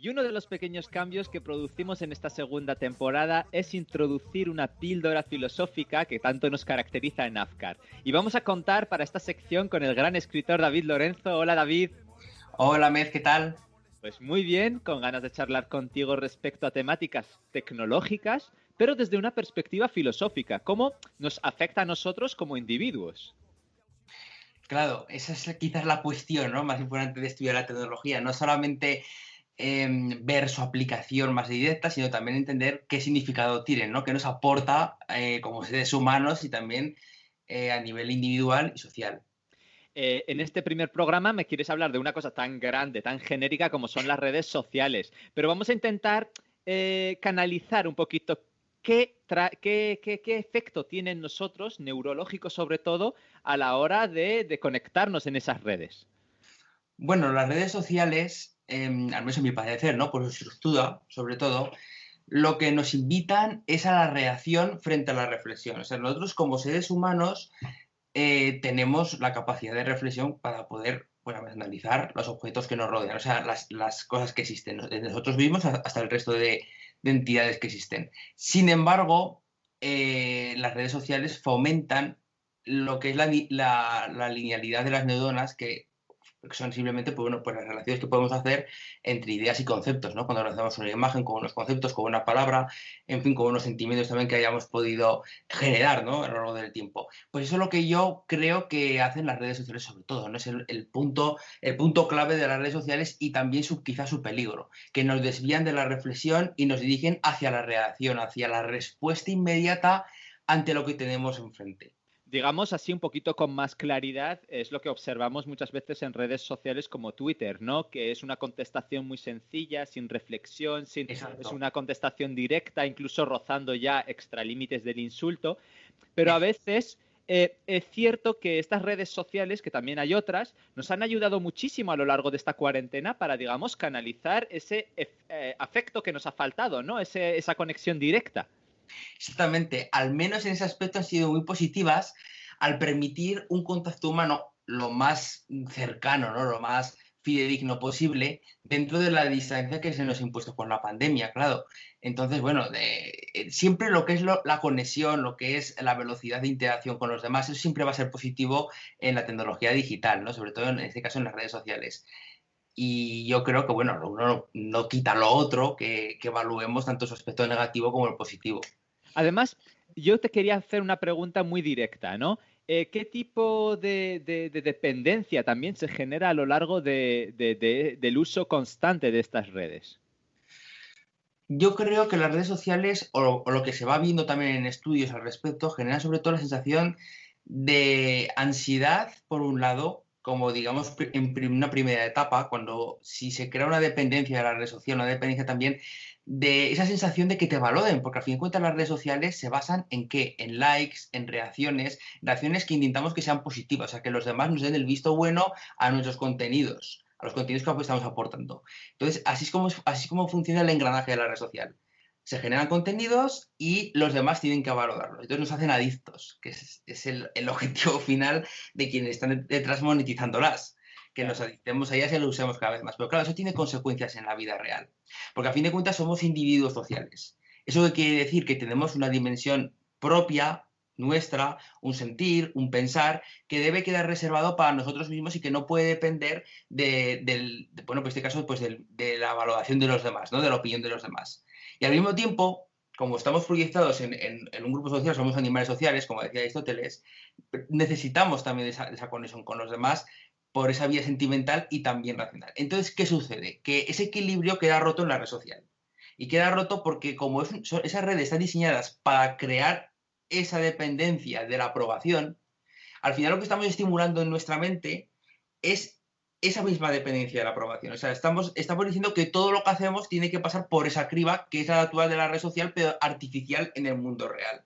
Y uno de los pequeños cambios que producimos en esta segunda temporada es introducir una píldora filosófica que tanto nos caracteriza en Afkar. Y vamos a contar para esta sección con el gran escritor David Lorenzo. Hola David. Hola Mez, ¿qué tal? Pues muy bien, con ganas de charlar contigo respecto a temáticas tecnológicas, pero desde una perspectiva filosófica. ¿Cómo nos afecta a nosotros como individuos? Claro, esa es quizás la cuestión, ¿no?, más importante de estudiar la tecnología. No solamente ver su aplicación más directa, sino también entender qué significado tiene, ¿no? Qué nos aporta como seres humanos y también a nivel individual y social. En este primer programa me quieres hablar de una cosa tan grande, tan genérica como son las redes sociales, pero vamos a intentar canalizar un poquito qué efecto tiene en nosotros, neurológico sobre todo, a la hora de conectarnos en esas redes. Bueno, las redes sociales, al menos en mi parecer, ¿no?, por su estructura, sobre todo, lo que nos invitan es a la reacción frente a la reflexión. O sea, nosotros como seres humanos tenemos la capacidad de reflexión para poder, bueno, analizar los objetos que nos rodean, o sea, las cosas que existen, ¿no?, desde nosotros mismos hasta el resto de entidades que existen. Sin embargo, las redes sociales fomentan lo que es la linealidad de las neuronas, que son simplemente pues, bueno, pues las relaciones que podemos hacer entre ideas y conceptos, ¿no? Cuando relacionamos una imagen con unos conceptos, con una palabra, en fin, con unos sentimientos también que hayamos podido generar, ¿no?, a lo largo del tiempo. Pues eso es lo que yo creo que hacen las redes sociales sobre todo, ¿no? Es el punto clave de las redes sociales y también quizás su peligro, que nos desvían de la reflexión y nos dirigen hacia la reacción, hacia la respuesta inmediata ante lo que tenemos enfrente. Digamos así un poquito con más claridad, es lo que observamos muchas veces en redes sociales como Twitter, ¿no? Que es una contestación muy sencilla, sin reflexión, es Exacto. una contestación directa, incluso rozando ya extralímites del insulto. Pero a veces es cierto que estas redes sociales, que también hay otras, nos han ayudado muchísimo a lo largo de esta cuarentena para, digamos, canalizar ese afecto que nos ha faltado, ¿no? Esa conexión directa. Exactamente, al menos en ese aspecto han sido muy positivas al permitir un contacto humano lo más cercano, ¿no?, lo más fidedigno posible dentro de la distancia que se nos ha impuesto con la pandemia, claro. Entonces, bueno, siempre lo que es la conexión, lo que es la velocidad de interacción con los demás, eso siempre va a ser positivo en la tecnología digital, ¿no?, sobre todo en este caso en las redes sociales. Y yo creo que, bueno, uno no quita lo otro, que evaluemos tanto su aspecto negativo como el positivo. Además, yo te quería hacer una pregunta muy directa, ¿no? ¿Qué tipo de dependencia también se genera a lo largo del uso constante de estas redes? Yo creo que las redes sociales, o lo que se va viendo también en estudios al respecto, genera sobre todo la sensación de ansiedad, por un lado, como digamos en una primera etapa, cuando si se crea una dependencia de la red social, una dependencia también de esa sensación de que te valoren, porque al fin de cuentas las redes sociales se basan en qué, en likes, en reacciones que intentamos que sean positivas, o sea, que los demás nos den el visto bueno a nuestros contenidos, a los contenidos que estamos aportando. Entonces, así es como funciona el engranaje de la red social. Se generan contenidos y los demás tienen que valorarlos. Entonces nos hacen adictos, que es el objetivo final de quienes están detrás monetizándolas. Que nos Claro. adictemos a ellas y lo usemos cada vez más. Pero claro, eso tiene consecuencias en la vida real. Porque a fin de cuentas somos individuos sociales. ¿Eso quiere decir? Que tenemos una dimensión propia, nuestra, un sentir, un pensar, que debe quedar reservado para nosotros mismos y que no puede depender bueno, pues en este caso, pues de la valoración de los demás, ¿no?, de la opinión de los demás. Y al mismo tiempo, como estamos proyectados en un grupo social, somos animales sociales, como decía Aristóteles, necesitamos también esa conexión con los demás por esa vía sentimental y también racional. Entonces, ¿qué sucede? Que ese equilibrio queda roto en la red social. Y queda roto porque como esas redes están diseñadas para crear esa dependencia de la aprobación, al final lo que estamos estimulando en nuestra mente es esa misma dependencia de la aprobación. O sea, estamos diciendo que todo lo que hacemos tiene que pasar por esa criba que es la actual de la red social, pero artificial en el mundo real.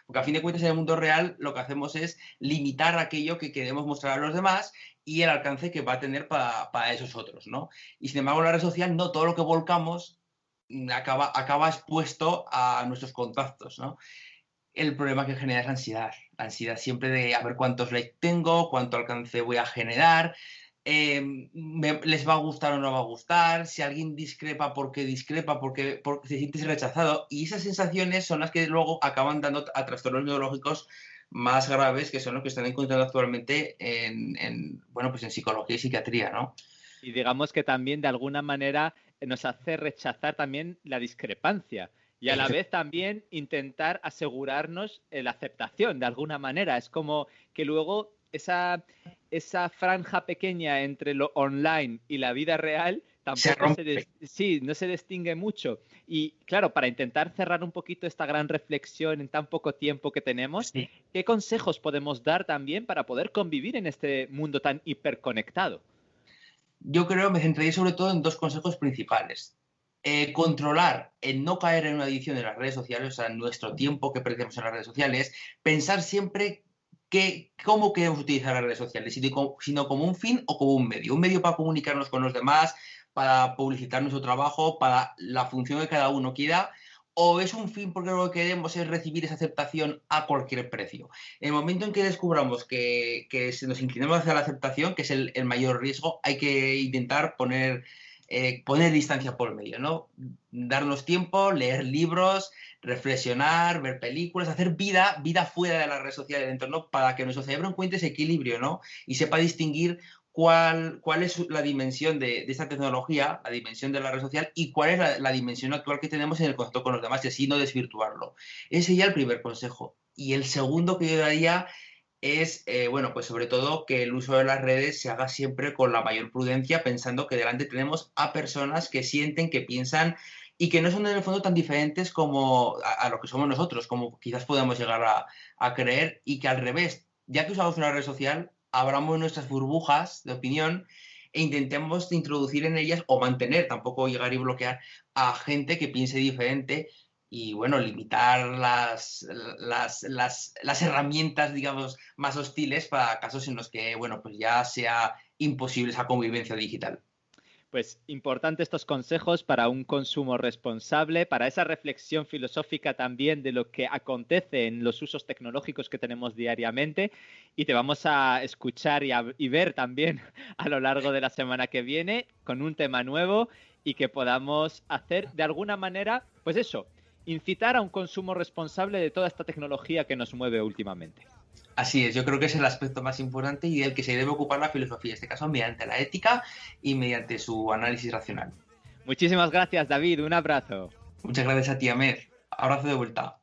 Porque a fin de cuentas en el mundo real lo que hacemos es limitar aquello que queremos mostrar a los demás y el alcance que va a tener para esos otros, ¿no? Y sin embargo en la red social no, todo lo que volcamos acaba expuesto a nuestros contactos, ¿no? El problema que genera es la ansiedad siempre de a ver cuántos likes tengo, cuánto alcance voy a generar, les va a gustar o no va a gustar, si alguien discrepa, ¿por qué discrepa? Porque se siente rechazado. Y esas sensaciones son las que luego acaban dando a trastornos neurológicos más graves, que son los que están encontrando actualmente bueno, pues en psicología y psiquiatría, ¿no? Y digamos que también de alguna manera nos hace rechazar también la discrepancia y a la vez también intentar asegurarnos la aceptación de alguna manera. Es como que luego esa franja pequeña entre lo online y la vida real tampoco no se distingue mucho. Y claro, para intentar cerrar un poquito esta gran reflexión en tan poco tiempo que tenemos, sí, ¿qué consejos podemos dar también para poder convivir en este mundo tan hiperconectado? Yo creo que me centraría sobre todo en dos consejos principales. Controlar el no caer en una adicción de las redes sociales, o sea, nuestro tiempo que perdemos en las redes sociales, pensar siempre cómo queremos utilizar las redes sociales, sino como un fin o como un medio para comunicarnos con los demás, para publicitar nuestro trabajo, para la función que cada uno quiera, o es un fin porque lo que queremos es recibir esa aceptación a cualquier precio. En el momento en que descubramos que nos inclinamos hacia la aceptación, que es el mayor riesgo, hay que intentar poner distancia por medio, ¿no? Darnos tiempo, leer libros, reflexionar, ver películas, hacer vida fuera de las redes sociales, del entorno, para que nuestro cerebro encuentre ese equilibrio, ¿no? Y sepa distinguir cuál es la dimensión de esta tecnología, la dimensión de la red social, y cuál es la dimensión actual que tenemos en el contacto con los demás, y así no desvirtuarlo. Ese sería el primer consejo. Y el segundo que yo daría es, bueno, pues sobre todo que el uso de las redes se haga siempre con la mayor prudencia, pensando que delante tenemos a personas que sienten, que piensan y que no son en el fondo tan diferentes como a lo que somos nosotros, como quizás podamos llegar a creer, y que al revés, ya que usamos una red social, abramos nuestras burbujas de opinión e intentemos introducir en ellas o mantener, tampoco llegar y bloquear a gente que piense diferente. Y bueno, limitar las herramientas, digamos, más hostiles para casos en los que, bueno, pues ya sea imposible esa convivencia digital. Pues importante estos consejos para un consumo responsable, para esa reflexión filosófica también de lo que acontece en los usos tecnológicos que tenemos diariamente, y te vamos a escuchar y ver también a lo largo de la semana que viene con un tema nuevo y que podamos hacer de alguna manera, pues eso, incitar a un consumo responsable de toda esta tecnología que nos mueve últimamente. Así es, yo creo que es el aspecto más importante y del que se debe ocupar la filosofía, en este caso mediante la ética y mediante su análisis racional. Muchísimas gracias, David. Un abrazo. Muchas gracias a ti, Ahmed. Abrazo de vuelta.